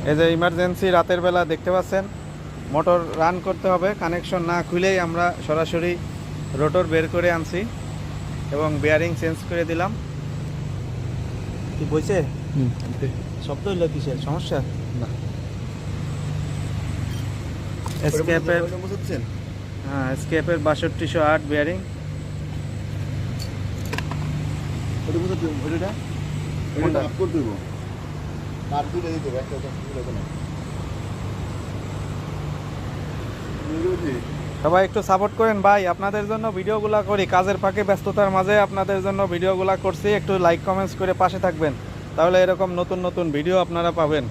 এই যে ইমার্জেন্সি রাতের বেলা দেখতে পাচ্ছেন মোটর রান করতে হবে, কানেকশন না খুলেই আমরা সরাসরি রোটর বের করে আনছি এবং বেয়ারিং চেঞ্জ করে দিলাম। কি বইছে শব্দ হইলো কিসের সমস্যা? না এসকেপের, বুঝছেন? হ্যাঁ এসকেপের 6208 বেয়ারিং। ওটা বুঝতে ওটা কোনটা? আপ করে দেব, তার দুটো দিতে হবে, একটা দিতে না। সবাই একটু সাপোর্ট করেন ভাই, আপনাদের জন্য ভিডিওগুলো করি, কাজের ফাঁকে ব্যস্ততার মাঝে আপনাদের জন্য ভিডিওগুলো করছি। একটু লাইক কমেন্টস করে পাশে থাকবেন, তাহলে এরকম নতুন নতুন ভিডিও আপনারা পাবেন।